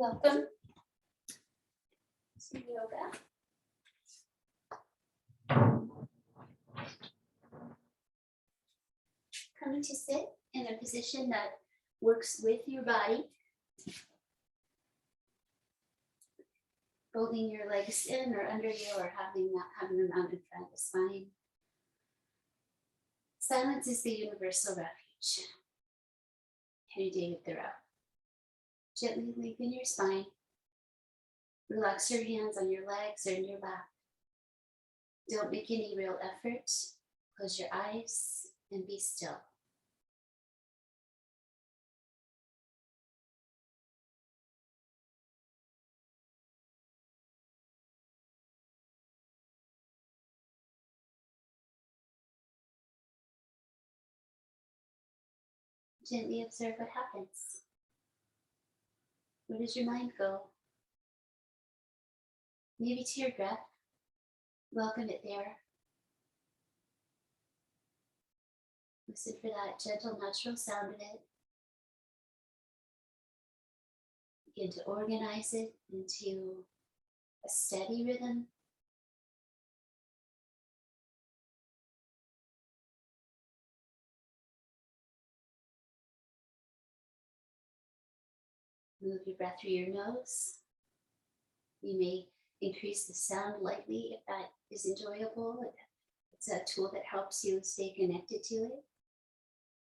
Welcome to yoga. Coming to sit in a position that works with your body. Folding your legs in or under you, or having them out in front of the spine. Silence is the universal refuge. Any day throughout. Gently lengthen your spine. Relax your hands on your legs or in your lap. Don't make any real effort. Close your eyes and be still. Gently observe what happens. Where does your mind go? Maybe to your breath. Welcome it there. Listen for that gentle, natural sound of it. Begin to organize it into a steady rhythm. Move your breath through your nose. You may increase the sound lightly if that is enjoyable. It's a tool that helps you stay connected to it.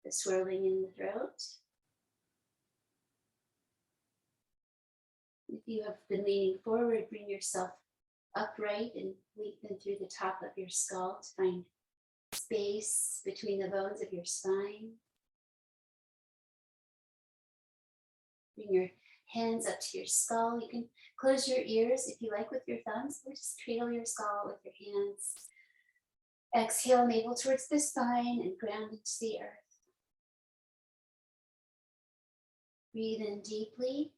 The swirling in the throat. If you have been leaning forward, bring yourself upright and lengthen through the top of your skull to find space between the bones of your spine. Bring your hands up to your skull. You can close your ears if you like with your thumbs, or just cradle your skull with your hands. Exhale, navel towards the spine and ground into the earth. Breathe in deeply.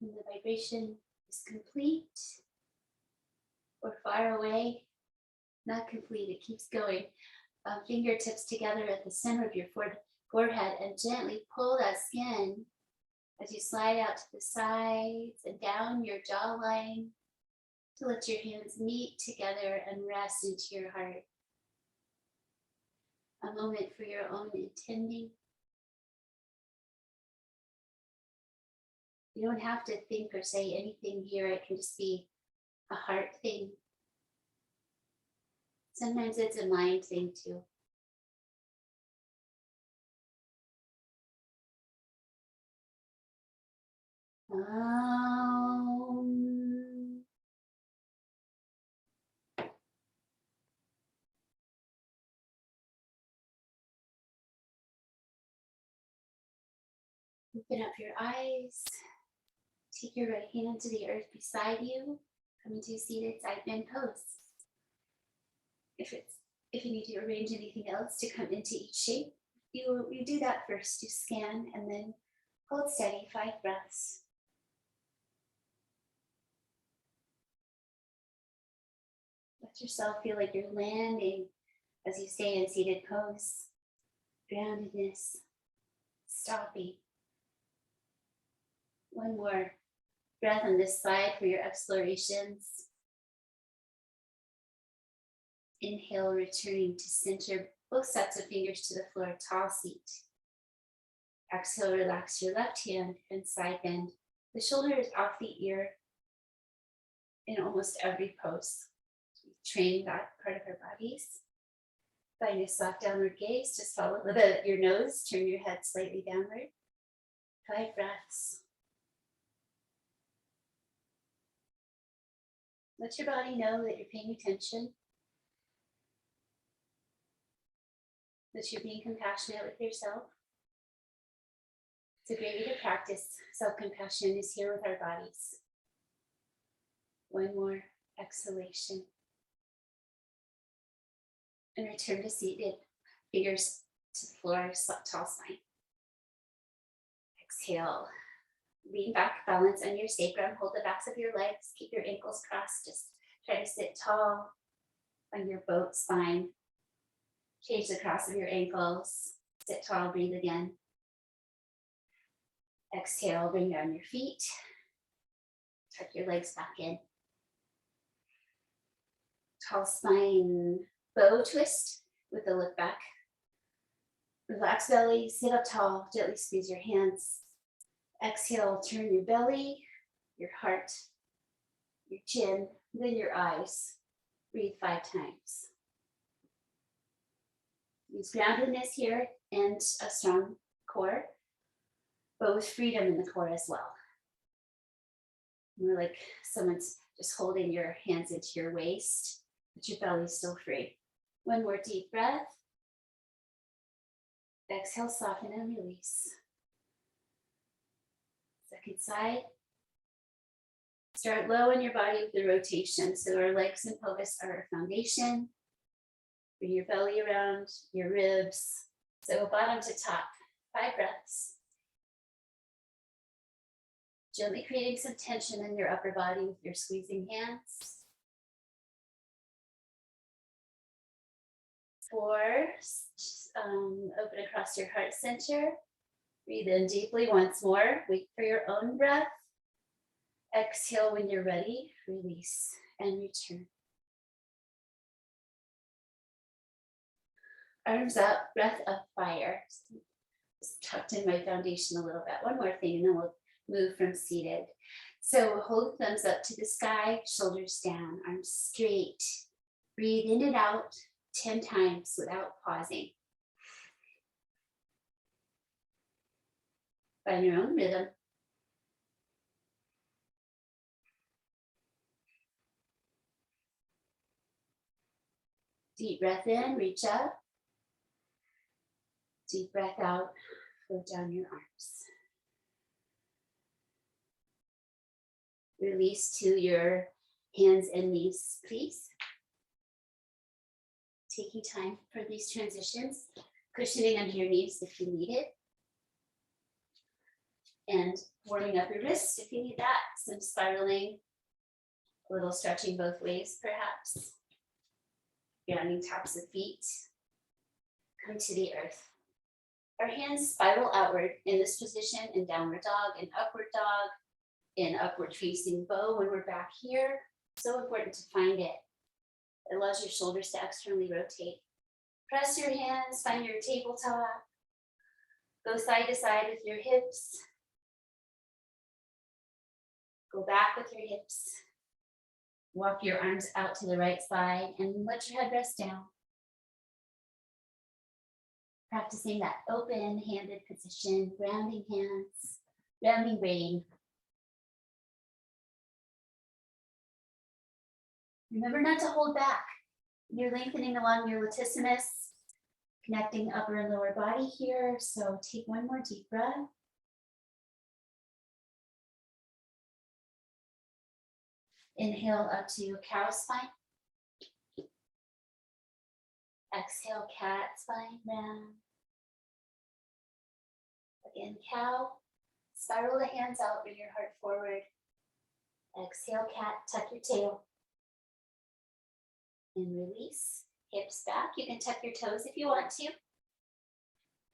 When the vibration is complete or far away, not complete, it keeps going. Fingertips together at the center of your forehead and gently pull that skin as you slide out to the sides and down your jawline to let your hands meet together and rest into your heart. A moment for your own intending. You don't have to think or say anything here. It can just be a heart thing. Sometimes it's a mind thing too. Open up your eyes. Take your right hand to the earth beside you. Come into seated side bend pose. If you need to arrange anything else to come into each shape, you do that first. You scan and then hold steady, 5 breaths. Let yourself feel like you're landing as you stay in seated pose. Groundedness, stopping. One more breath on this side for your explorations. Inhale, returning to center, both sets of fingers to the floor, tall seat. Exhale, relax your left hand and side bend. The shoulder is off the ear in almost every pose. We train that part of our bodies. Find a soft downward gaze, just follow your nose, turn your head slightly downward. 5 breaths. Let your body know that you're paying attention, that you're being compassionate with yourself. It's a great way to practice self-compassion is here with our bodies. One more exhalation. And return to seated, fingers to the floor, tall spine. Exhale. Lean back, balance on your sacrum. Hold the backs of your legs. Keep your ankles crossed. Just try to sit tall on your boat spine. Change the cross of your ankles. Sit tall, breathe again. Exhale, bring down your feet. Tuck your legs back in. Tall spine, bow twist with a look back. Relax belly, sit up tall, gently squeeze your hands. Exhale, turn your belly, your heart, your chin, then your eyes. Breathe 5 times. Use groundedness here and a strong core, but with freedom in the core as well. More like someone's just holding your hands into your waist, but your belly's still free. One more deep breath. Exhale, soften and release. Second side. Start low in your body with the rotation. So our legs and pelvis are our foundation. Bring your belly around your ribs. So bottom to top, 5 breaths. Gently creating some tension in your upper body with your squeezing hands. 4, open across your heart center. Breathe in deeply once more. Wait for your own breath. Exhale when you're ready. Release and return. Arms up, breath of fire. Just tucked in my foundation a little bit. One more thing and then we'll move from seated. So hold thumbs up to the sky, shoulders down, arms straight. Breathe in and out 10 times without pausing. Find your own rhythm. Deep breath in, reach up. Deep breath out, float down your arms. Release to your hands and knees, please. Taking time for these transitions, cushioning under your knees if you need it. And warming up your wrists if you need that. Some spiraling, a little stretching both ways perhaps. Grounding tops of feet. Come to the earth. Our hands spiral outward in this position in downward dog, in upward dog, in upward facing bow when we're back here. So important to find it. It allows your shoulders to externally rotate. Press your hands, find your tabletop. Go side to side with your hips. Go back with your hips. Walk your arms out to the right side and let your head rest down. Practicing that open-handed position, grounding hands, grounding brain. Remember not to hold back. You're lengthening along your latissimus, connecting upper and lower body here. So take one more deep breath. Inhale up to cow spine. Exhale, cat spine round. Again, cow. Spiral the hands out, bring your heart forward. Exhale, cat, tuck your tail. And release, hips back. You can tuck your toes if you want to.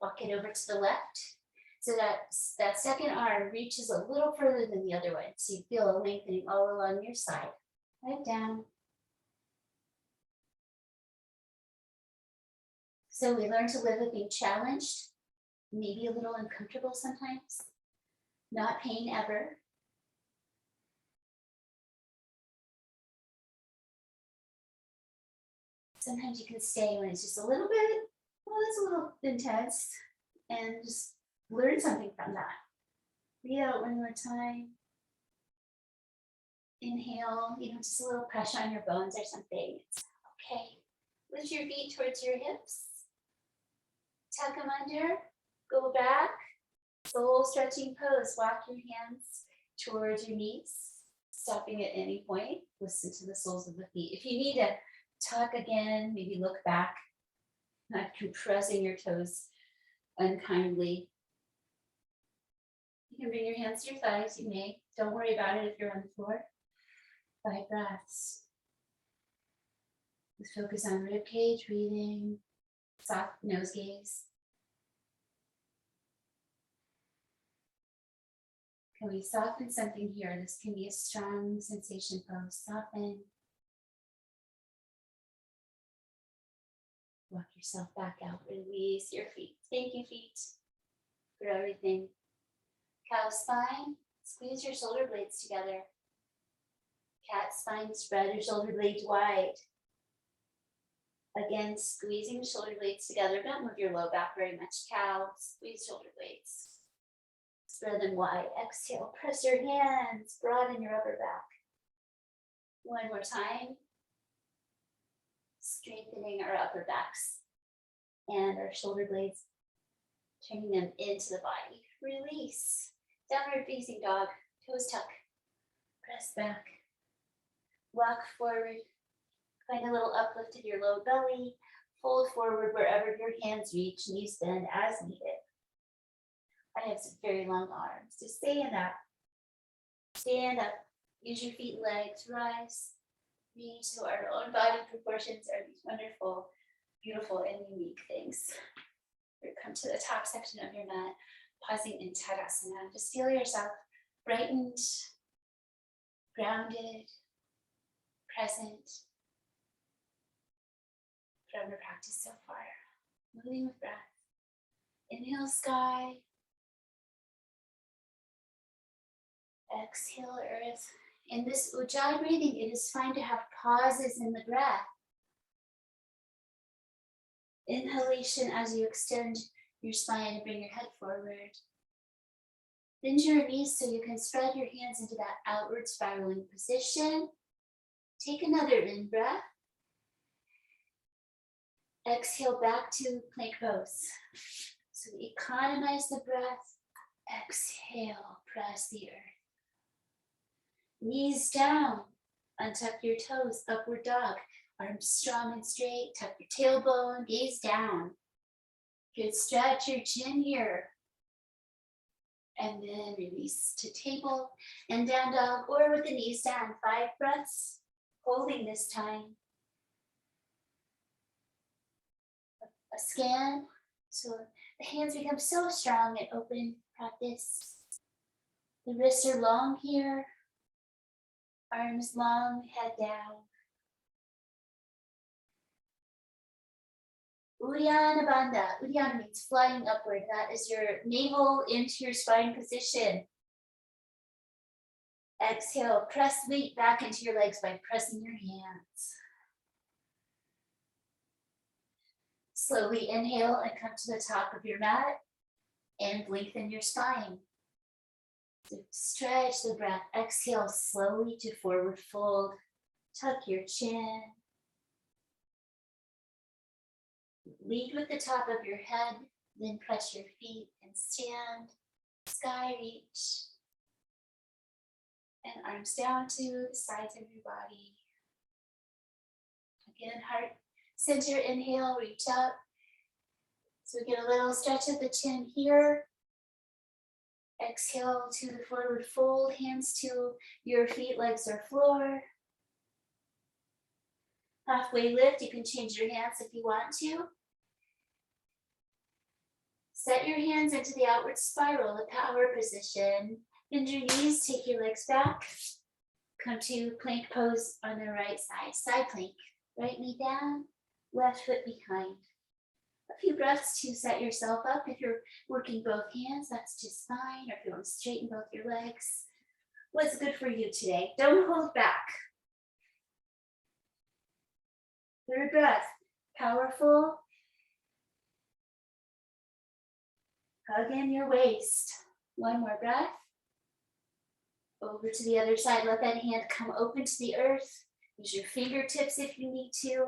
Walk it over to the left. So that second arm reaches a little further than the other one. So you feel a lengthening all along your side. Right down. So we learn to live with being challenged, maybe a little uncomfortable sometimes, not pain ever. Sometimes you can stay when it's just a little bit, well, it's a little intense, and just learn something from that. Breathe out one more time. Inhale, just a little pressure on your bones or something. It's okay. Lift your feet towards your hips. Tuck them under, go back. Soul stretching pose. Walk your hands towards your knees, stopping at any point. Listen to the soles of the feet. If you need to tuck again, maybe look back, not compressing your toes unkindly. You can bring your hands to your thighs, you may. Don't worry about it if you're on the floor. 5 breaths. Let's focus on rib cage, breathing, soft nose gaze. Can we soften something here? This can be a strong sensation pose. Soften. Walk yourself back out. Release your feet. Thank you, feet, for everything. Cow spine. Squeeze your shoulder blades together. Cat spine. Spread your shoulder blades wide. Again, squeezing the shoulder blades together. Don't move your low back very much. Cow. Squeeze shoulder blades. Spread them wide. Exhale. Press your hands. Broaden your upper back. One more time. Strengthening our upper backs and our shoulder blades, turning them into the body. Release. Downward facing dog. Toes tuck. Press back. Walk forward. Find a little uplift in your low belly. Fold forward wherever your hands reach. Knees bend as needed. I have some very long arms. Just stand up. Stand up. Use your feet and legs. Rise. Reach. So our own body proportions are these wonderful, beautiful, and unique things. We come to the top section of your mat, pausing in Tadasana. Just feel yourself brightened, grounded, present from your practice so far. Moving with breath. Inhale, sky. Exhale, earth. In this Ujjayi breathing, it is fine to have pauses in the breath. Inhalation as you extend your spine and bring your head forward. Bend your knees so you can spread your hands into that outward spiraling position. Take another in breath. Exhale back to plank pose. So economize the breath. Exhale, press the earth. Knees down, untuck your toes, upward dog. Arms strong and straight, tuck your tailbone, gaze down. Good, stretch your chin here. And then release to table and down dog or with the knees down. 5 breaths, holding this time. A scan, so the hands become so strong and open practice. The wrists are long here. Arms long, head down. Uddiyana Bandha. Uddiyana means flying upward. That is your navel into your spine position. Exhale, press weight back into your legs by pressing your hands. Slowly inhale and come to the top of your mat and lengthen your spine. So stretch the breath. Exhale slowly to forward fold. Tuck your chin. Lead with the top of your head, then press your feet and stand. Sky reach. And arms down to the sides of your body. Again, heart center, inhale, reach up. So we get a little stretch of the chin here. Exhale to the forward fold, hands to your feet, legs or floor. Halfway lift, you can change your hands if you want to. Set your hands into the outward spiral, the power position. Bend your knees, take your legs back. Come to plank pose on the right side, side plank. Right knee down, left foot behind. A few breaths to set yourself up. If you're working both hands, that's just fine. Or if you want to straighten both your legs, what's good for you today? Don't hold back. Third breath, powerful. Hug in your waist. One more breath. Over to the other side, let that hand come open to the earth. Use your fingertips if you need to.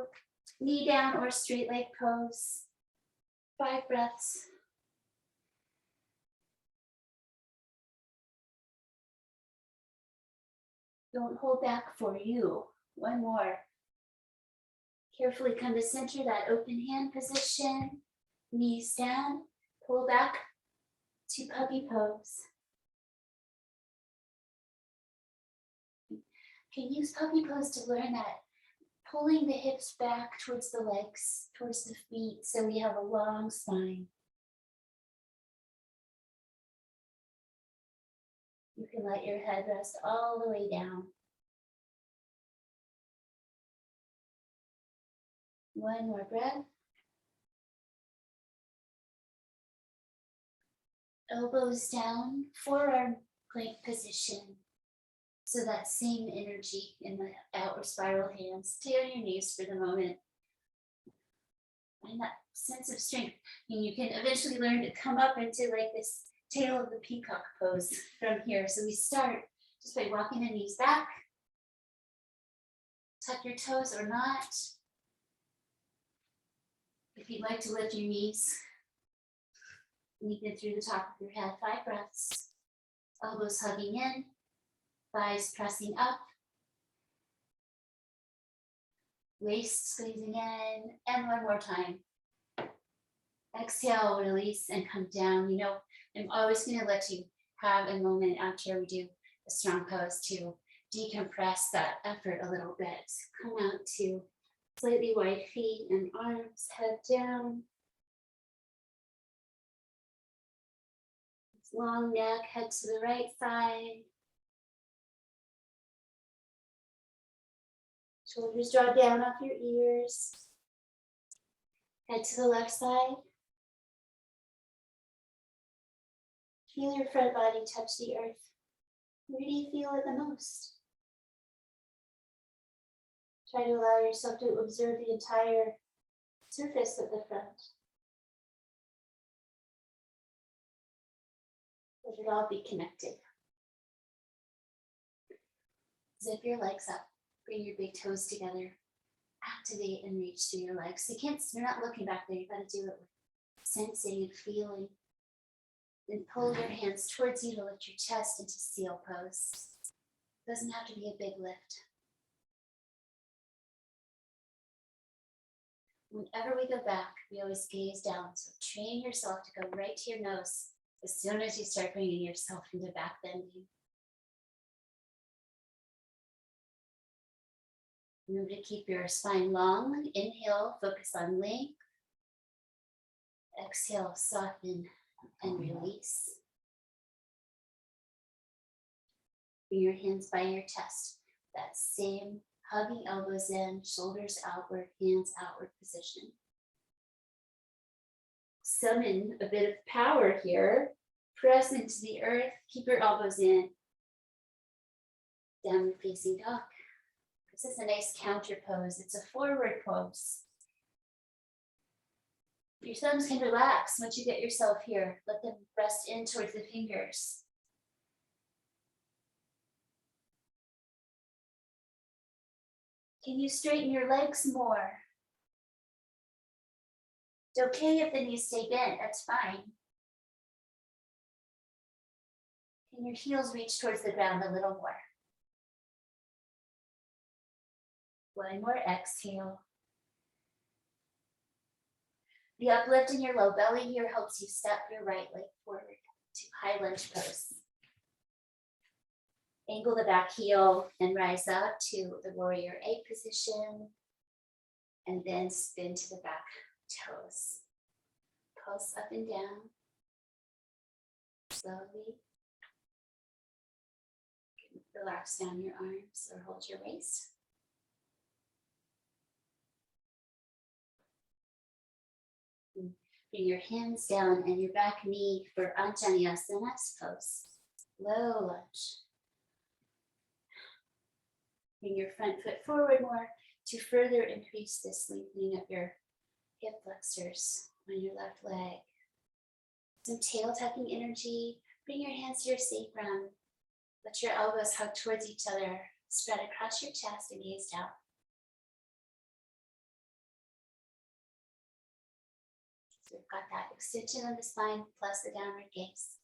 Knee down or straight leg pose. 5 breaths. Don't hold back for you. One more. Carefully come to center, that open hand position. Knees down, pull back to puppy pose. Can use puppy pose to learn that. Pulling the hips back towards the legs, towards the feet, so we have a long spine. You can let your head rest all the way down. One more breath. Elbows down, forearm plank position. So that same energy in the outward spiral hands. Stay on your knees for the moment. Find that sense of strength. And you can eventually learn to come up into like this tail of the peacock pose from here. So we start just by walking the knees back. Tuck your toes or not. If you'd like to lift your knees, lead them through the top of your head. 5 breaths. Elbows hugging in. Thighs pressing up. Waist squeezing in. And one more time. Exhale, release, and come down. You know, I'm always going to let you have a moment after we do a strong pose to decompress that effort a little bit. Come out to slightly wide feet and arms, head down. Long neck, head to the right side. Shoulders draw down off your ears. Head to the left side. Feel your front body touch the earth. Where do you feel it the most? Try to allow yourself to observe the entire surface of the front. Let it all be connected. Zip your legs up. Bring your big toes together. Activate and reach through your legs. You're not looking back there. You've got to do it with sensing and feeling. Then pull your hands towards you to lift your chest into seal pose. It doesn't have to be a big lift. Whenever we go back, we always gaze down. So train yourself to go right to your nose as soon as you start bringing yourself into back bending. Remember to keep your spine long. Inhale, focus on length. Exhale, soften and release. Bring your hands by your chest. That same hugging elbows in, shoulders outward, hands outward position. Summon a bit of power here. Press into the earth. Keep your elbows in. Downward facing dog. This is a nice counter pose. It's a forward pose. Your thumbs can relax once you get yourself here. Let them rest in towards the fingers. Can you straighten your legs more? It's okay if the knees stay bent, that's fine. Can your heels reach towards the ground a little more? One more exhale. The uplift in your low belly here helps you step your right leg forward to high lunge pose. Angle the back heel and rise up to the warrior 8 position. And then spin to the back toes. Pulse up and down. Slowly. Relax down your arms or hold your waist. Bring your hands down and your back knee for Anjaneyasana pose. Low lunge. Bring your front foot forward more to further increase this lengthening of your hip flexors on your left leg. Some tail tucking energy. Bring your hands to your sacrum. Let your elbows hug towards each other. Spread across your chest and gaze down. So we've got that extension of the spine plus the downward gaze.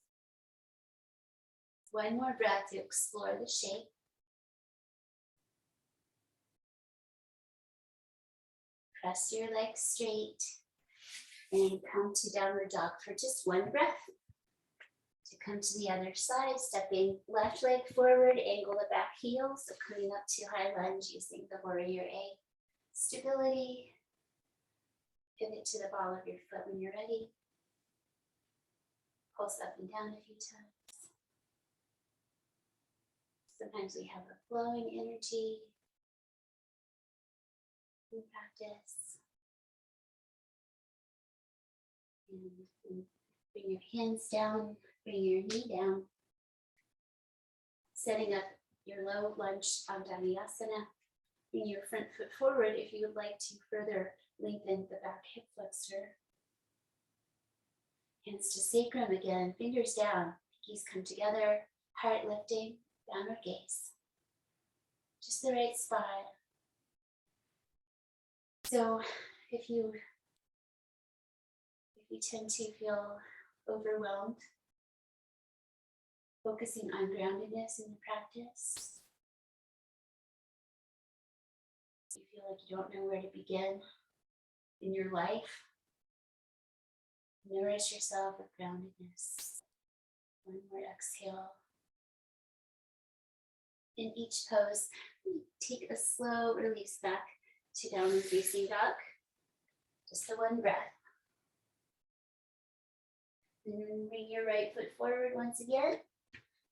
One more breath to explore the shape. Press your legs straight and come to downward dog for just one breath. To come to the other side, stepping left leg forward, angle the back heel. So coming up to high lunge using the warrior A. Stability. Pivot to the ball of your foot when you're ready. Pulse up and down a few times. Sometimes we have a flowing energy in practice. And bring your hands down, bring your knee down. Setting up your low lunge Dhammayasana. Bring your front foot forward if you would like to further lengthen the back hip flexor. Hands to sacrum again, fingers down, pinkies come together, heart lifting, downward gaze. Just the right spot. So if you tend to feel overwhelmed, focusing on groundedness in the practice, you feel like you don't know where to begin in your life, nourish yourself with groundedness. One more exhale. In each pose, take a slow release back to downward facing dog. Just the one breath. And then bring your right foot forward once again.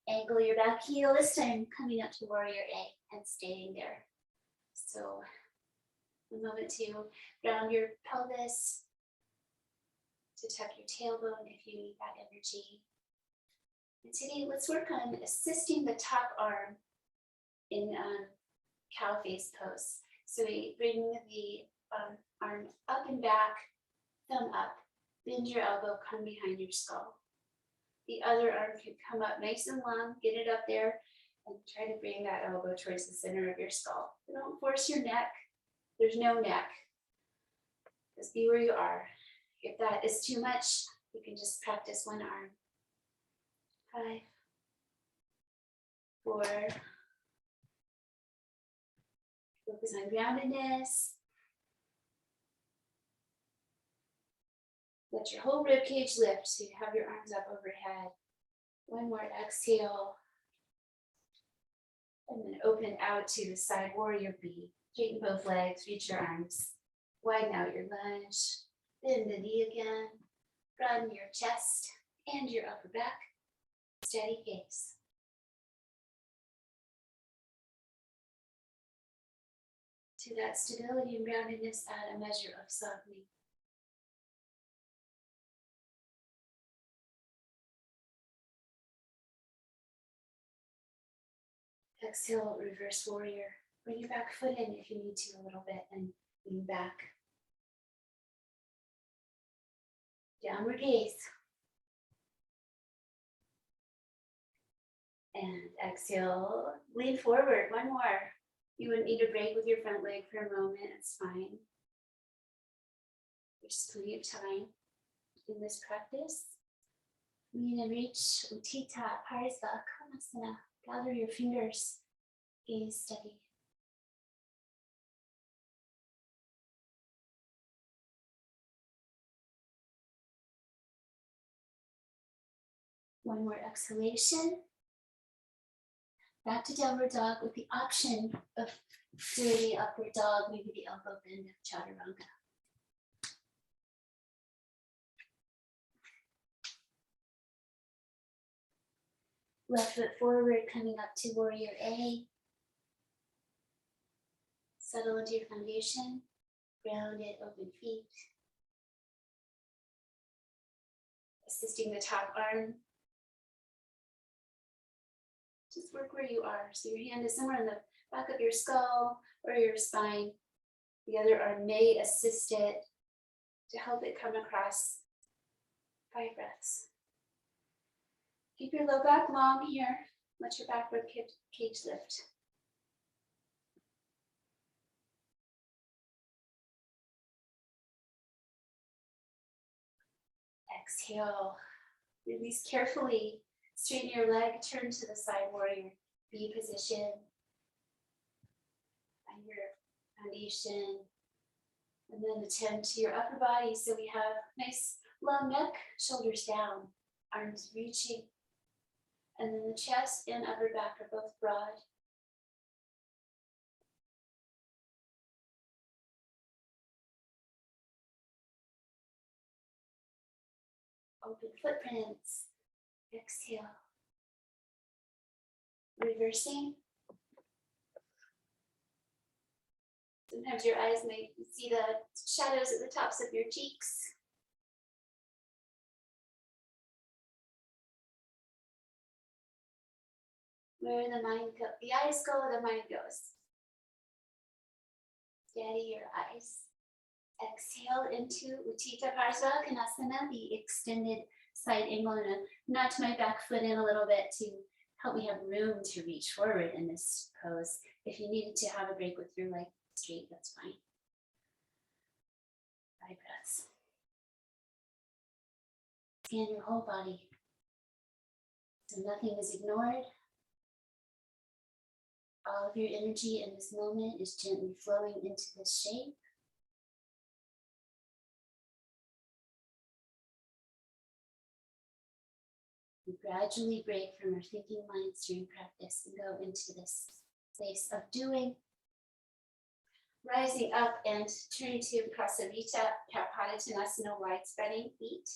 Angle your back heel, this time coming up to warrior A and staying there. So a moment to ground your pelvis, to tuck your tailbone if you need that energy. And today let's work on assisting the top arm in cow face pose. So we bring the arm up and back, thumb up, bend your elbow, come behind your skull. The other arm can come up nice and long, get it up there, and try to bring that elbow towards the center of your skull. Don't force your neck. There's no neck. Just be where you are. If that is too much, you can just practice one arm. 5, 4. Focus on groundedness. Let your whole rib cage lift so you have your arms up overhead. One more exhale. And then open out to the side warrior B. Straighten both legs, reach your arms. Widen out your lunge. Bend the knee again. Broaden your chest and your upper back. Steady gaze. To that stability and groundedness, add a measure of softening. Exhale, reverse warrior. Bring your back foot in if you need to a little bit and lean back. Downward gaze. And exhale, lean forward, one more. You wouldn't need a break with your front leg for a moment, it's fine. There's plenty of time in this practice. Lean and reach, Uttita, Parsva, Konasana. Gather your fingers, gaze steady. One more exhalation. Back to downward dog with the option of doing the upward dog, maybe the elbow bend of chaturanga. Left foot forward, coming up to warrior A. Settle into your foundation, grounded, open feet. Assisting the top arm. Just work where you are. So your hand is somewhere in the back of your skull or your spine. The other arm may assist it to help it come across. 5 breaths. Keep your low back long here. Let your back rib cage lift. Exhale. Release carefully. Straighten your leg, turn to the side warrior B position. Find your foundation. And then attend to your upper body. So we have nice long neck, shoulders down, arms reaching And then the chest and upper back are both broad. Open footprints. Exhale. Reversing. Sometimes your eyes may see the shadows at the tops of your cheeks. Where the eyes go, the mind goes. Steady your eyes. Exhale into Utthita Parsvakonasana, the extended side angle. And I'm nudge my back foot in a little bit to help me have room to reach forward in this pose. If you needed to have a break with your leg straight, that's fine. 5 breaths. Scan your whole body. So nothing is ignored. All of your energy in this moment is gently flowing into this shape. We gradually break from our thinking minds during practice and go into this place of doing. Rising up and turning to Prasarita Padottanasana, wide spreading feet.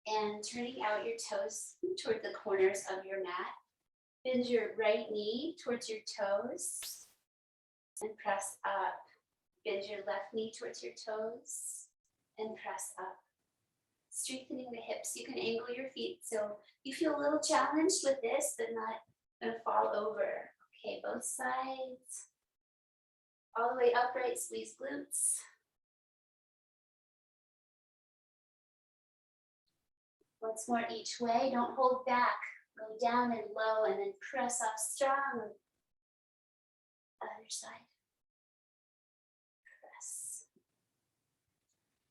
And turning out your toes toward the corners of your mat. Bend your right knee towards your toes and press up. Bend your left knee towards your toes and press up. Strengthening the hips. You can angle your feet so you feel a little challenged with this, but not going to fall over. Okay, both sides. All the way upright, squeeze glutes. Once more each way, don't hold back. Go down and low and then press up strong. Other side. Press.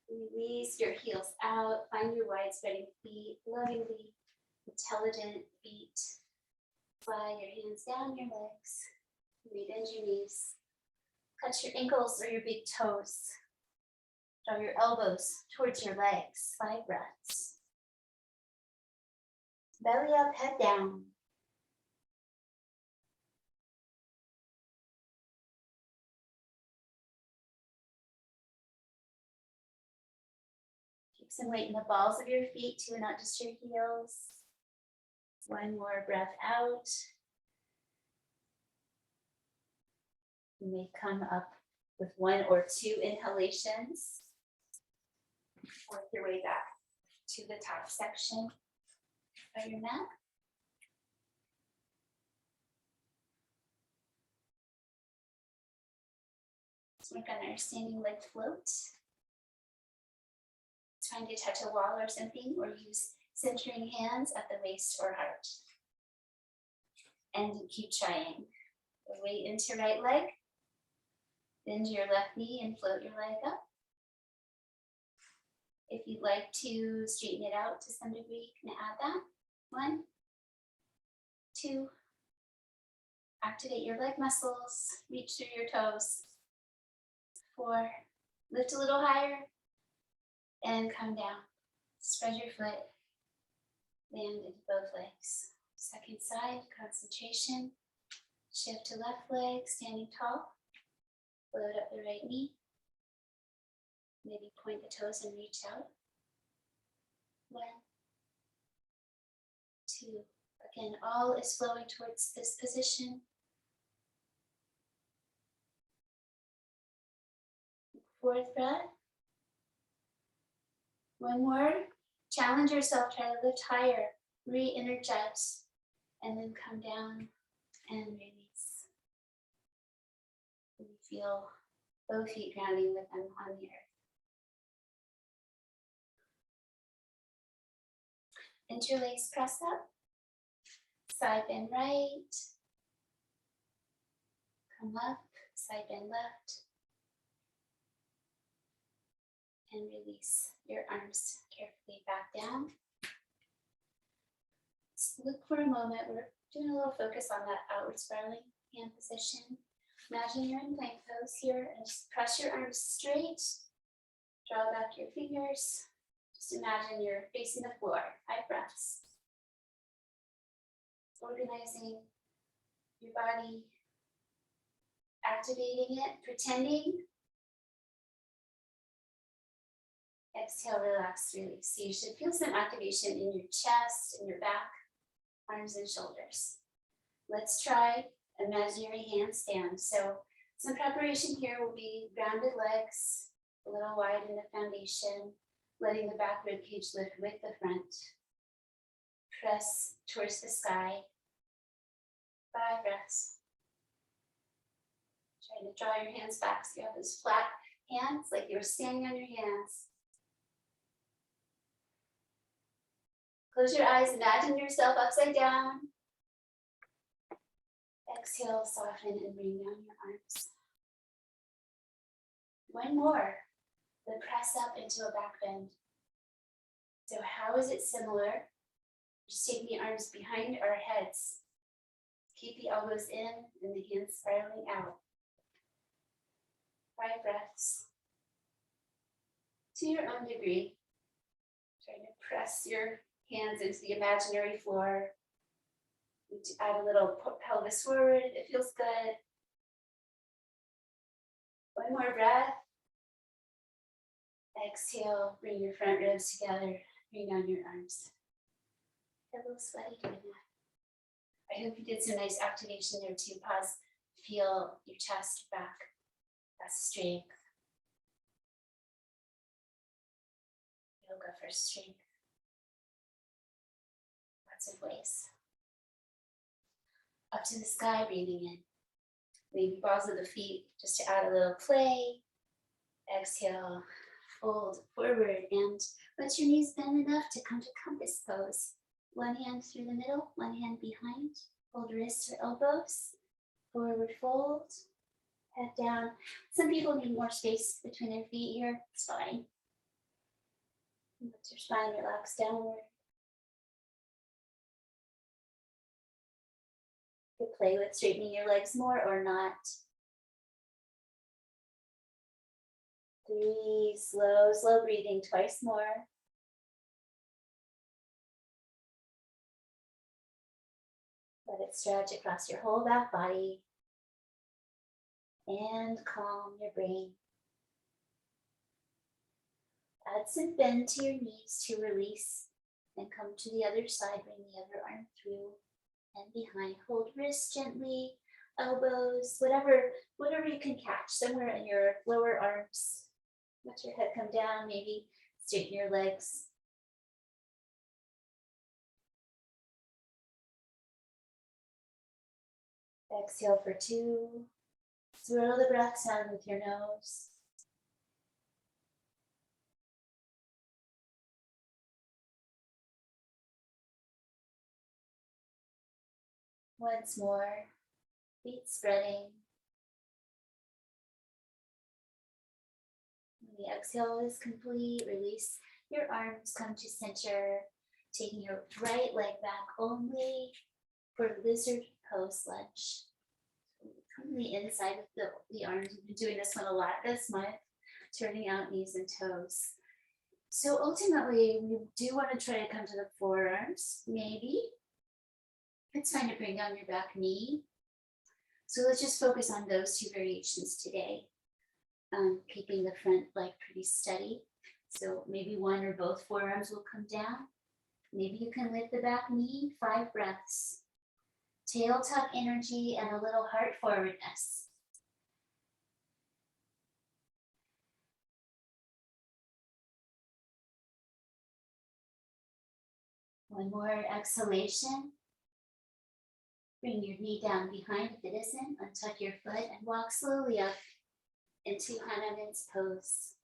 Release your heels out. Find your wide spreading feet, lovingly intelligent feet. Slide your hands down your legs. Rebend your knees. Touch your ankles or your big toes. Draw your elbows towards your legs. 5 breaths. Belly up, head down. Keep some weight in the balls of your feet too, not just your heels. 1 more breath out. You may come up with 1 or 2 inhalations. Work your way back to the top section of your mat. Let's work on our standing leg float. Trying to touch a wall or something, or use centering hands at the waist or heart. And keep trying. Weight into right leg. Bend your left knee and float your leg up. If you'd like to straighten it out to some degree, you can add that. 1, 2. Activate your leg muscles. Reach through your toes. 4. Lift a little higher and come down. Spread your foot. Land into both legs. Second side, concentration. Shift to left leg, standing tall. Float up the right knee. Maybe point the toes and reach out. 1, 2. Again, all is flowing towards this position. 4th breath. 1 more. Challenge yourself, try to lift higher, re-energize, and then come down and release. You feel both feet grounding with them on the earth. Interlace press up, side bend right, come up, side bend left, and release your arms carefully back down. Let's look for a moment. We're doing a little focus on that outward spiraling hand position. Imagine you're in plank pose here and just press your arms straight. Draw back your fingers. Just imagine you're facing the floor. 5 breaths. organizing your body, activating it, pretending. Exhale, relax, release. So you should feel some activation in your chest, in your back, arms and shoulders. Let's try imaginary handstand. So some preparation here will be grounded legs, a little wide in the foundation, letting the back rib cage lift with the front. Press towards the sky. 5 breaths. Try to draw your hands back so you have those flat hands like you were standing on your hands. Close your eyes, imagine yourself upside down. Exhale, soften and bring down your arms. One more, then press up into a back bend. So how is it similar? Just take the arms behind our heads. Keep the elbows in and the hands spiraling out. 5 breaths. To your own degree, try to press your hands into the imaginary floor. To add a little pelvis forward if it feels good. One more breath. Exhale, bring your front ribs together, bring down your arms. Get a little sweaty doing that. I hope you did some nice activation there too. Pause, feel your chest back. That's strength. Yoga for strength. Lots of ways. Up to the sky, breathing in. Maybe balls of the feet just to add a little play. Exhale, fold forward and let your knees bend enough to come to compass pose. One hand through the middle, one hand behind. Hold wrists or elbows. Forward fold. Head down. Some people need more space between their feet here. It's fine. Let your spine relax downward. You could play with straightening your legs more or not. 3, slow breathing, twice more. Let it stretch across your whole back body. And calm your brain. Add some bend to your knees to release and come to the other side. Bring the other arm through and behind. Hold wrists gently, elbows, whatever you can catch, somewhere in your lower arms. Let your head come down, maybe straighten your legs. Exhale for 2. Swirl the breath sound with your nose. Once more, feet spreading. When the exhale is complete, release your arms, come to center, taking your right leg back only for lizard pose lunge. From the inside of the arms, we've been doing this one a lot this month, turning out knees and toes. So ultimately, we do want to try to come to the forearms, maybe. It's fine to bring down your back knee. So let's just focus on those 2 variations today. Keeping the front leg pretty steady. So maybe one or both forearms will come down. Maybe you can lift the back knee, 5 breaths. Tail tuck energy and a little heart forwardness. One more exhalation. Bring your knee down behind if it isn't. Untuck your foot and walk slowly up into Hanuman's pose.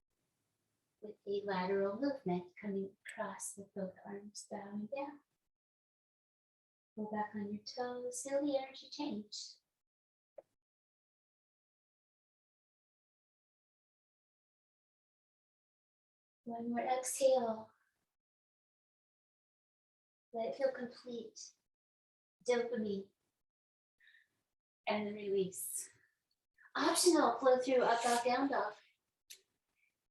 With the lateral movement coming across with both arms bowing down. Go back on your toes, feel the energy change. One more exhale. Let it feel complete. Dopamine. And then release. Optional, flow through up dog, down dog.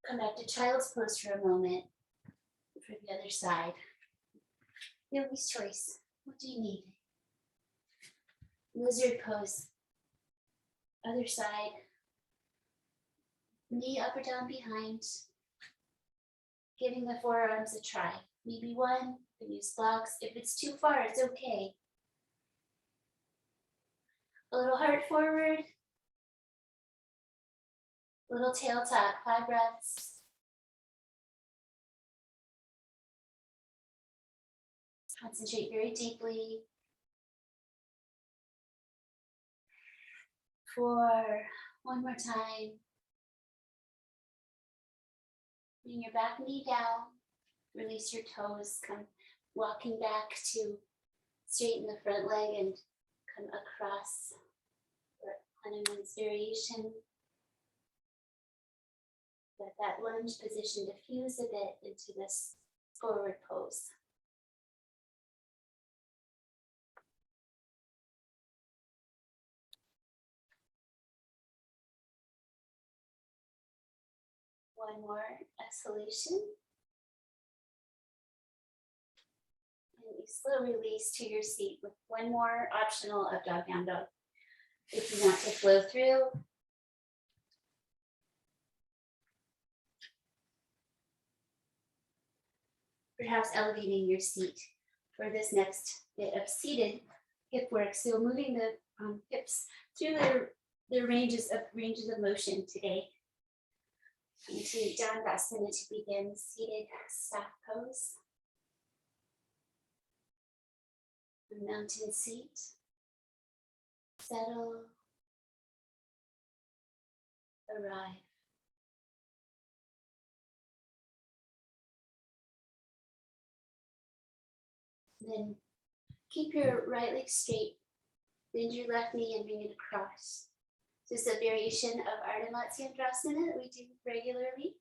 Come back to child's pose for a moment. For the other side. Yogi's choice. What do you need? Lizard pose. Other side. Knee up or down behind. Giving the forearms a try. Maybe one, you can use blocks. If it's too far, it's okay. A little heart forward. Little tail tuck, 5 breaths. Concentrate very deeply. 4, one more time. Bring your back knee down. Release your toes. Come walking back to straighten the front leg and come across for Hanuman's variation. Let that lunge position diffuse a bit into this forward pose. One more exhalation. And you slow release to your seat with one more optional up dog, down dog. If you want to flow through. Perhaps elevating your seat for this next bit of seated hip work. So moving the hips through their ranges of motion today. Into Dandasana to begin seated staff pose. A mountain seat. Settle. Arrive. Then keep your right leg straight. Bend your left knee and bring it across. This is a variation of Ardha Matsyendrasana that we do regularly.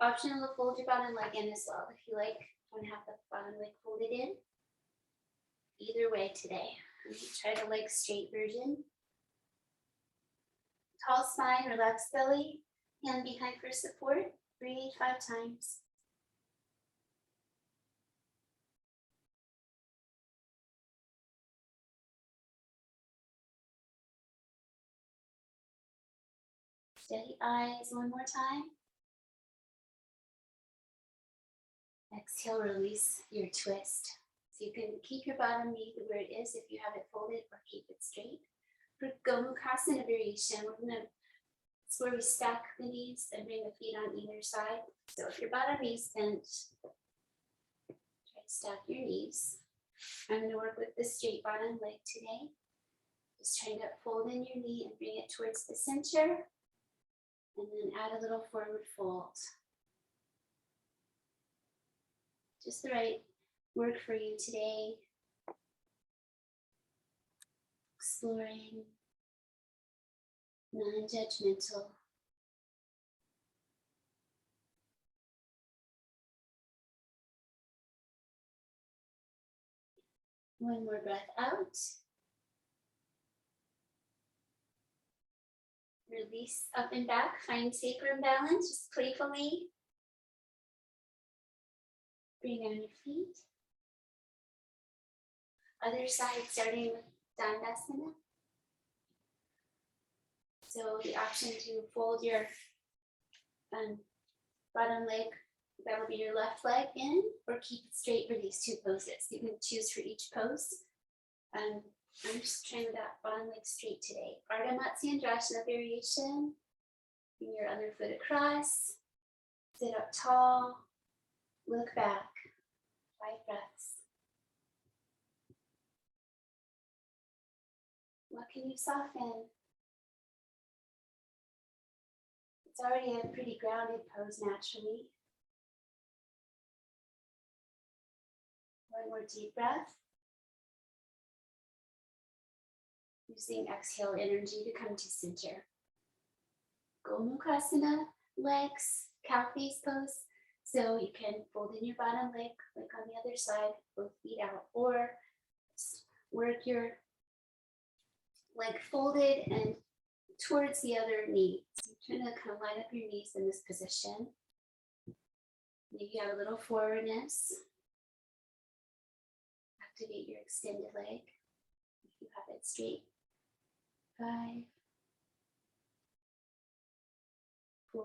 Optional to fold your bottom leg in as well. If you like, want to have the bottom leg folded in. Either way today. I'm going to try the leg straight version. Tall spine, relaxed belly, hand behind for support. Breathe 5 times. Steady eyes one more time. Exhale, release your twist. So you can keep your bottom knee where it is if you have it folded, or keep it straight. For Gomukhasana variation, it's where we stack the knees and bring the feet on either side. So if your bottom knee's bent, try to stack your knees. I'm going to work with the straight bottom leg today. Just trying to fold in your knee and bring it towards the center. And then add a little forward fold. Just the right work for you today. Exploring, non-judgmental. One more breath out. Release up and back, find sacrum balance, just playfully. Bring down your feet. Other side, starting with Dandasana. So the option to fold your bottom leg, that'll be your left leg in, or keep it straight for these 2 poses. You can choose for each pose. I'm just trying that bottom leg straight today. Ardha Matsyendrasana variation. Bring your other foot across. Sit up tall. Look back. 5 breaths. What can you soften? It's already a pretty grounded pose naturally. One more deep breath. Using exhale energy to come to center. Gomukhasana, legs, cow face pose. So you can fold in your bottom leg, like on the other side, both feet out, or work your leg folded and towards the other knee. So you're trying to kind of line up your knees in this position. Maybe you have a little forwardness. Activate your extended leg. If you have it straight, 5, 4,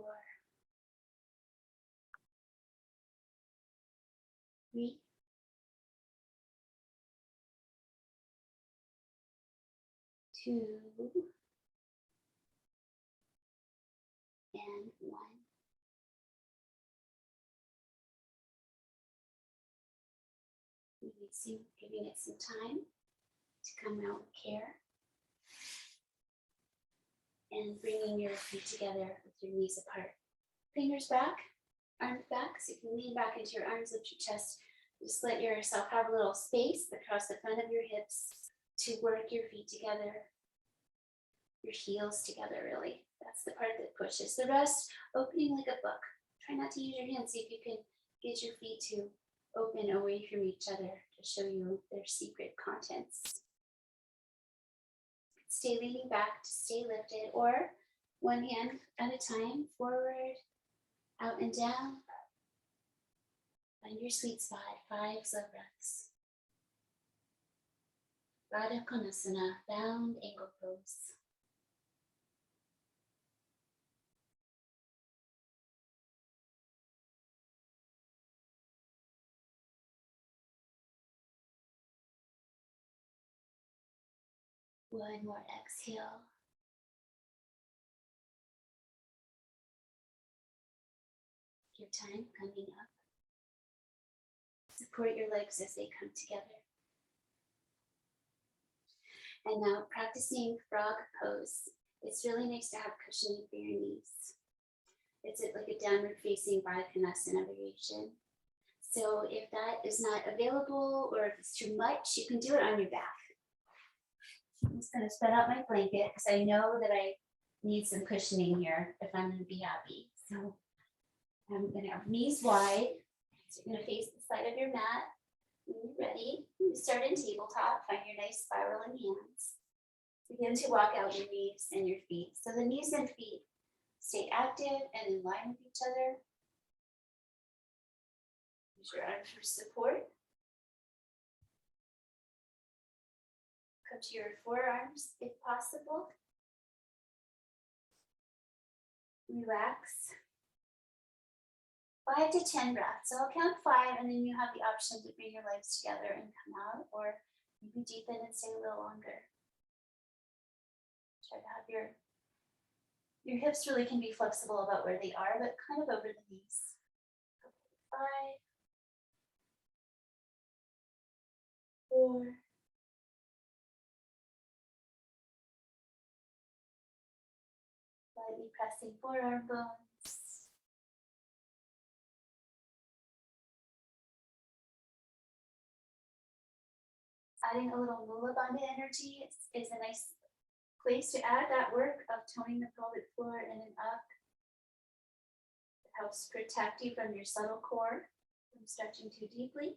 3, 2, and 1. Giving it some time to come out with care. And bringing your feet together with your knees apart. Fingers back, arms back, so you can lean back into your arms, lift your chest. Just let yourself have a little space across the front of your hips to work your feet together, your heels together, really. That's the part that pushes. The rest, opening like a book. Try not to use your hands. See if you can get your feet to open away from each other to show you their secret contents. Stay leaning back to stay lifted, or one hand at a time, forward, out and down. Find your sweet spot, 5 slow breaths. Radha Konasana, bound ankle pose. One more exhale. Your time coming up. Support your legs as they come together. And now practicing frog pose. It's really nice to have cushioning for your knees. It's like a downward facing Baddha Konasana variation. So if that is not available or if it's too much, you can do it on your back. I'm just going to spread out my blanket because I know that I need some cushioning here if I'm going to be happy. So I'm going to have knees wide. So you're going to face the side of your mat. When you're ready, you start in tabletop. Find your nice spiraling hands. Begin to walk out your knees and your feet. So the knees and feet stay active and in line with each other. Use your arms for support. Come to your forearms if possible. Relax. 5 to 10 breaths. So I'll count 5 and then you have the option to bring your legs together and come out, or maybe deepen and stay a little longer. Try to have your hips really can be flexible about where they are, but kind of over the knees. 5, 4, 5, pressing forearm bones. Adding a little Mula Bandha energy is a nice place to add that work of toning the pelvic floor in and up. It helps protect you from your subtle core, from stretching too deeply.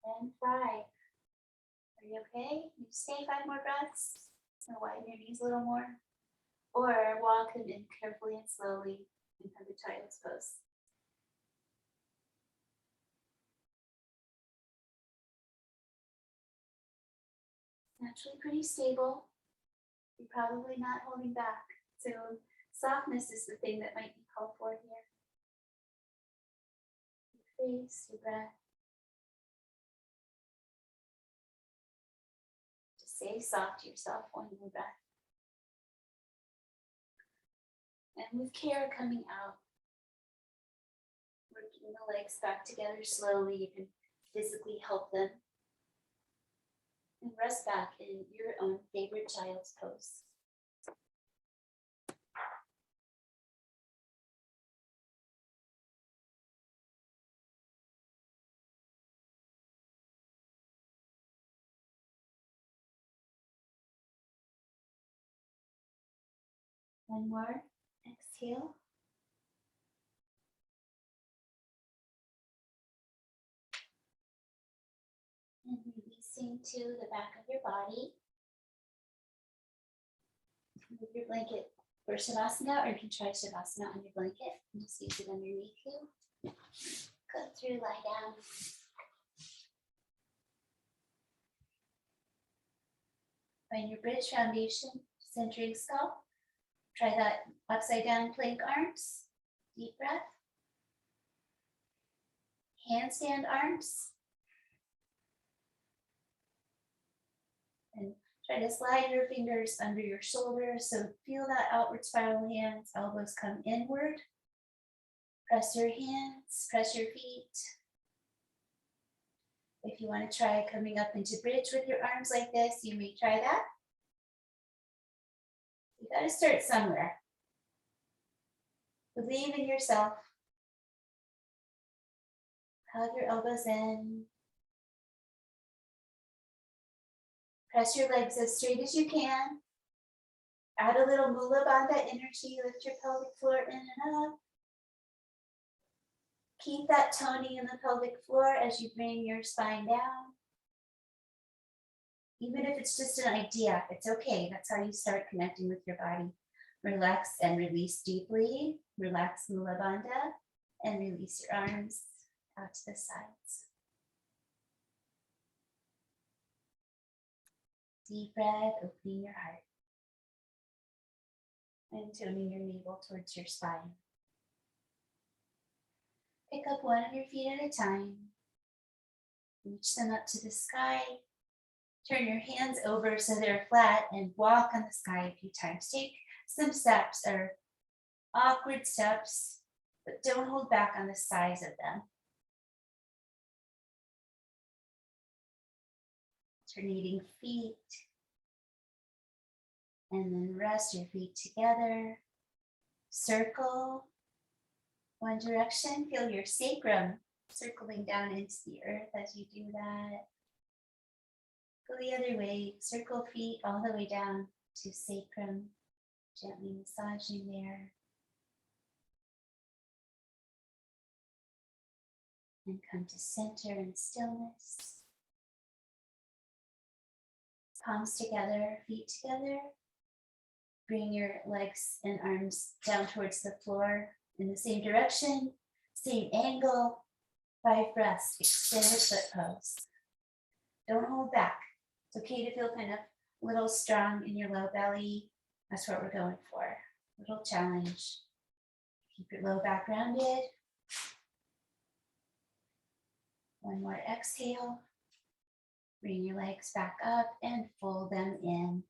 And 5. Are you okay? You stay 5 more breaths. And widen your knees a little more. Or walk them in carefully and slowly and come to child's pose. Naturally pretty stable. You're probably not holding back. So softness is the thing that might be called for here. Your face, your breath. Just stay soft to yourself when you breath. And with care coming out, working the legs back together slowly, you can physically help them. And rest back in your own favorite child's pose. One more. Exhale. And releasing to the back of your body. Move your blanket for Shavasana, or you can try Shavasana on your blanket and just use it underneath you. Go through, lie down. Find your bridge foundation, centering scalp. Try that upside down plank arms. Deep breath. Handstand arms. And try to slide your fingers under your shoulders. So feel that outward spiral hands, elbows come inward. Press your hands, press your feet. If you want to try coming up into bridge with your arms like this, you may try that. You got to start somewhere. Believe in yourself. Hug your elbows in. Press your legs as straight as you can. Add a little Mula Bandha energy. Lift your pelvic floor in and up. Keep that toning in the pelvic floor as you bring your spine down. Even if it's just an idea, it's okay. That's how you start connecting with your body. Relax and release deeply. Relax Mula Bandha and release your arms out to the sides. Deep breath, opening your heart. And toning your navel towards your spine. Pick up one of your feet at a time. Reach them up to the sky. Turn your hands over so they're flat and walk on the sky a few times. Take some steps or awkward steps, but don't hold back on the size of them. Alternating feet. And then rest your feet together. Circle one direction. Feel your sacrum circling down into the earth as you do that. Go the other way. Circle feet all the way down to sacrum. Gently massaging there. And come to center and stillness. Palms together, feet together. Bring your legs and arms down towards the floor in the same direction, same angle. 5 breaths, extended foot pose. Don't hold back. It's okay to feel kind of a little strong in your low belly. That's what we're going for. A little challenge. Keep your low back rounded. One more exhale. Bring your legs back up and fold them in.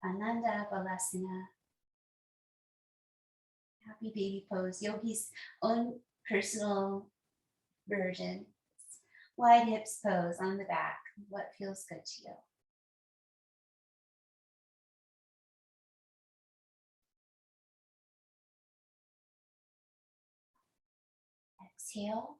Ananda Balasana. Happy baby pose. Yogi's own personal version. Wide hips pose on the back. What feels good to you? Exhale.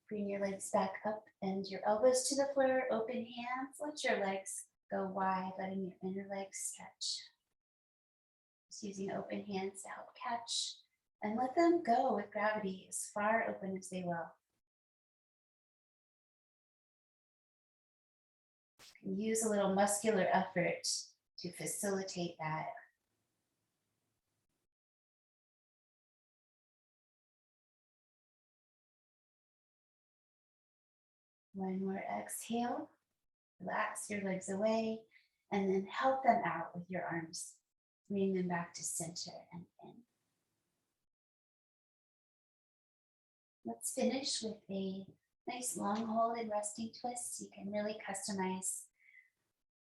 Bring your legs back up and your elbows to the floor. Open hands. Let your legs go wide, letting your inner legs stretch. Just using open hands to help catch and let them go with gravity as far open as they will. You can use a little muscular effort to facilitate that. One more exhale. Relax your legs away and then help them out with your arms. Bring them back to center and in. Let's finish with a nice long hold and resting twist. You can really customize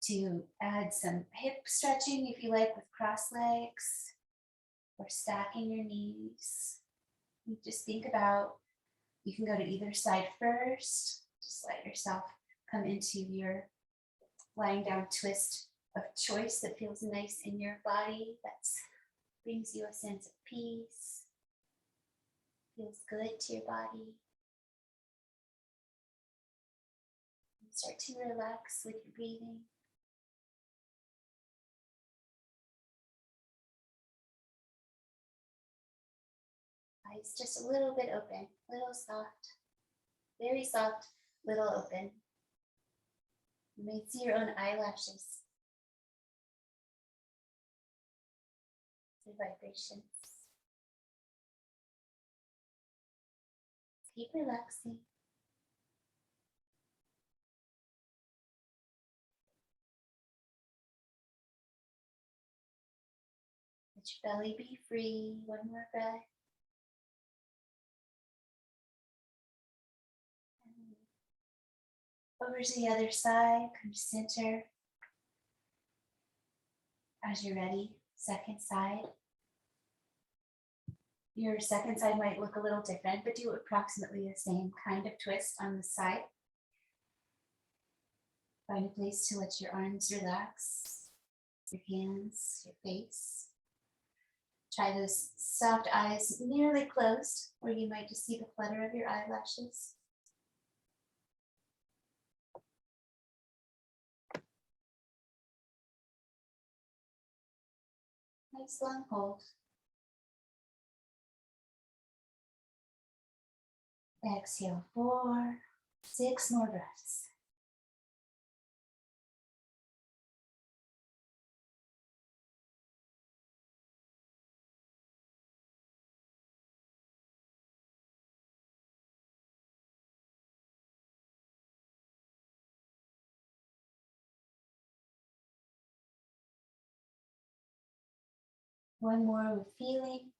to add some hip stretching if you like with cross legs or stacking your knees. You just think about, you can go to either side first. Just let yourself come into your lying down twist of choice that feels nice in your body, that brings you a sense of peace, feels good to your body. And start to relax with your breathing. Eyes just a little bit open, a little soft, very soft, little open. You may see your own eyelashes. The vibrations. Keep relaxing. Let your belly be free. One more breath. And over to the other side, come to center. As you're ready, second side. Your second side might look a little different, but do approximately the same kind of twist on the side. Find a place to let your arms relax, your hands, your face. Try those soft eyes nearly closed, where you might just see the flutter of your eyelashes. Nice long hold. Exhale, 4, 6 more breaths. One more with feeling.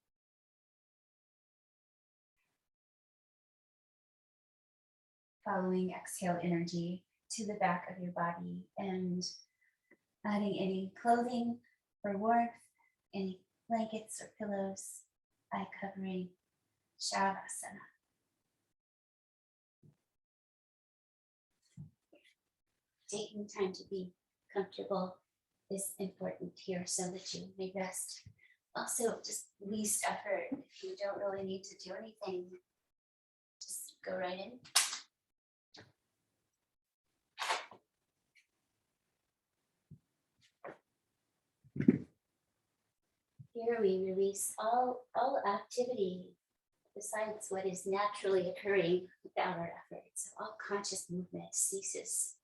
Following exhale energy to the back of your body and adding any clothing for warmth, any blankets or pillows, eye covering, Shavasana. Taking time to be comfortable is important here so that you may rest. Also, just least effort. If you don't really need to do anything, just go right in. Here we release all activity besides what is naturally occurring without our efforts. All conscious movement ceases.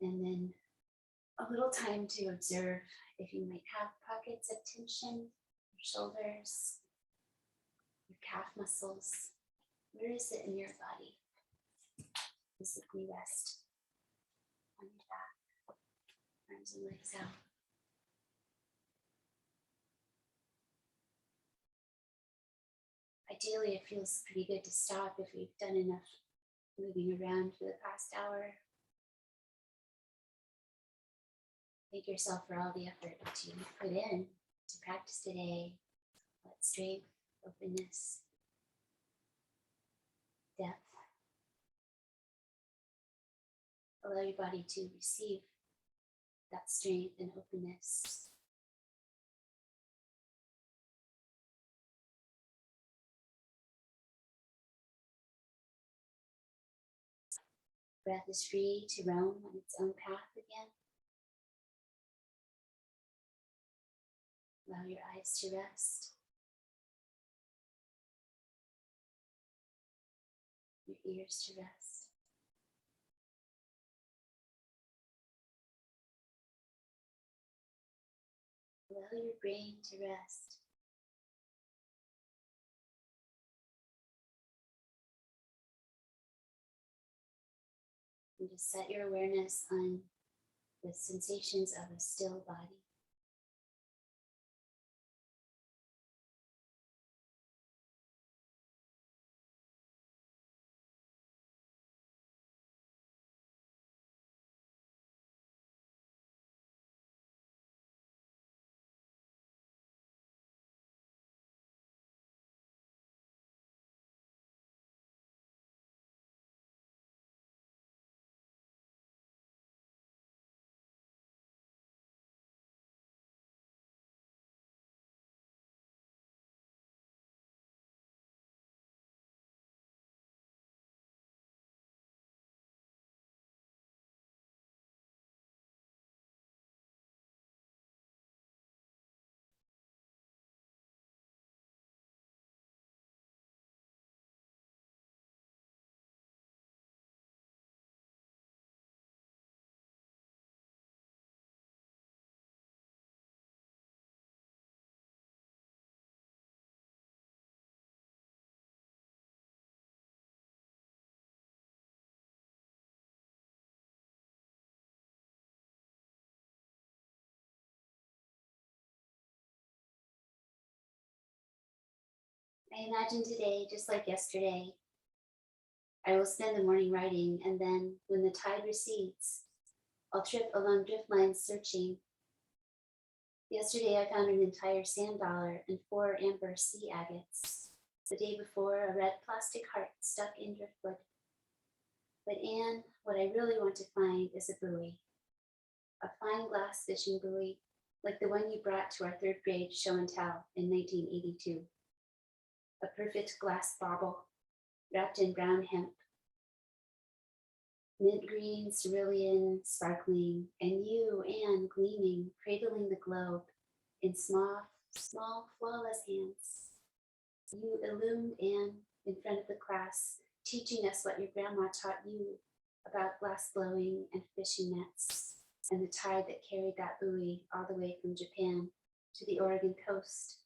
And then a little time to observe if you might have pockets of tension, your shoulders, your calf muscles. Where is it in your body? Physically rest on your back, arms and legs out. Ideally, it feels pretty good to stop if we've done enough moving around for the past hour. Thank yourself for all the effort that you put in to practice today. Let strength, openness, depth. Allow your body to receive that strength and openness. Breath is free to roam on its own path again. Allow your eyes to rest. Your ears to rest. Allow your brain to rest. And just set your awareness on the sensations of a still body. I imagine today, just like yesterday, I will spend the morning writing, and then when the tide recedes, I'll trip along drift lines searching. Yesterday, I found an entire sand dollar and 4 amber sea agates. The day before, a red plastic heart stuck in driftwood. But Anne, what I really want to find is a buoy, a fine glass fishing buoy, like the one you brought to our third grade show and tell in 1982. A perfect glass bauble wrapped in brown hemp, mint green, cerulean, sparkling, and you, Anne, gleaming, cradling the globe in small, flawless hands. You illumined Anne in front of the class, teaching us what your grandma taught you about glass blowing and fishing nets and the tide that carried that buoy all the way from Japan to the Oregon coast,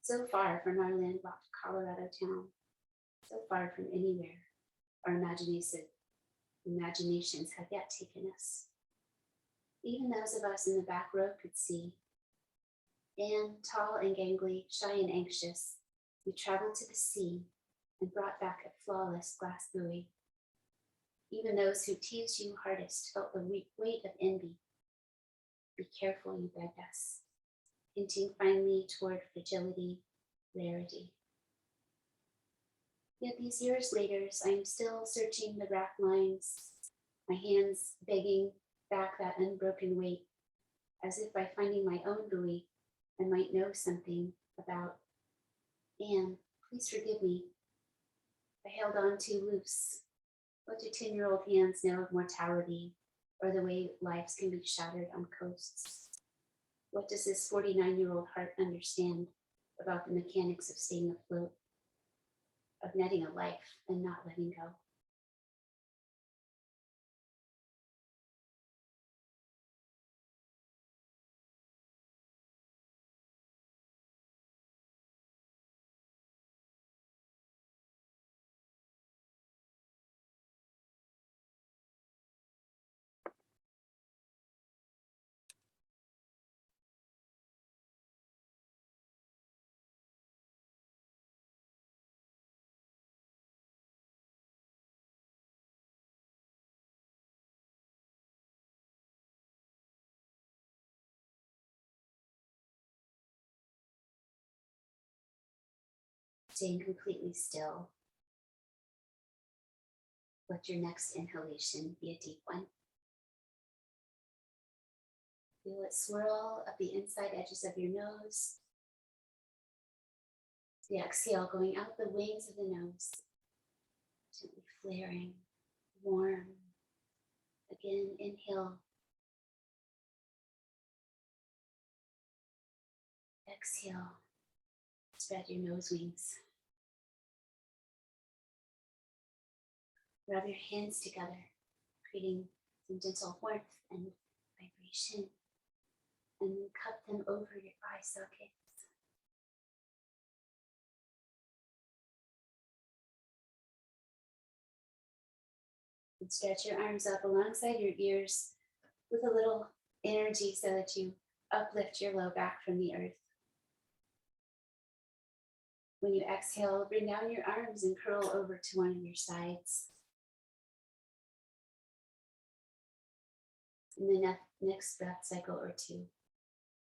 so far from our landlocked Colorado town, so far from anywhere our imaginations have yet taken us. Even those of us in the back row could see. Anne, tall and gangly, shy and anxious, we traveled to the sea and brought back a flawless glass buoy. Even those who teased you hardest felt the weight of envy. Be careful, you begged us, hinting finally toward fragility, rarity. Yet these years later, I am still searching the rack lines, my hands begging back that unbroken weight, as if by finding my own buoy, I might know something about. Anne, please forgive me. I held on too loose. What do 10-year-old hands know of mortality or the way lives can be shattered on coasts? What does this 49-year-old heart understand about the mechanics of staying afloat, of netting a life and not letting go? Staying completely still. Let your next inhalation be a deep one. Feel it swirl up the inside edges of your nose. The exhale going out the wings of the nose, gently flaring, warm. Again, inhale. Exhale. Spread your nose wings. Rub your hands together, creating some gentle warmth and vibration, and then cup them over your eye sockets. And stretch your arms up alongside your ears with a little energy so that you uplift your low back from the earth. When you exhale, bring down your arms and curl over to one of your sides. In the next breath cycle or two,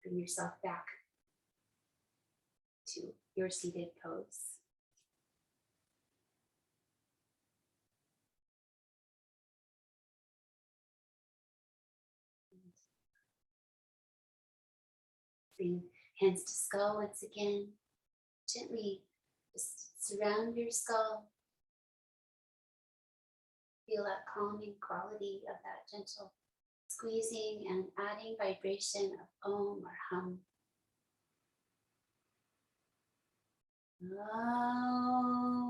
bring yourself back to your seated pose. Bring hands to skull once again. Gently just surround your skull. Feel that calming quality of that gentle squeezing and adding vibration of om or hum.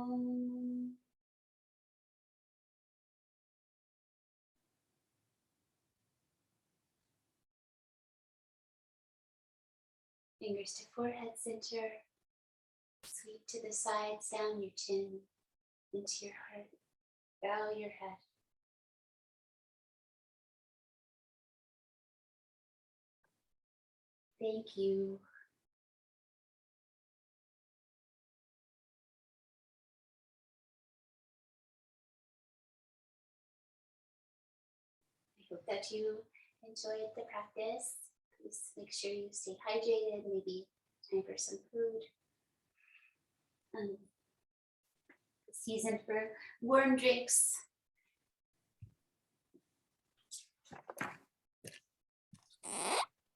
Om. Fingers to forehead center. Sweep to the sides, down your chin, into your heart. Bow your head. Thank you. hope that you enjoyed the practice. Please make sure you stay hydrated, maybe time for some food. Season for warm drinks.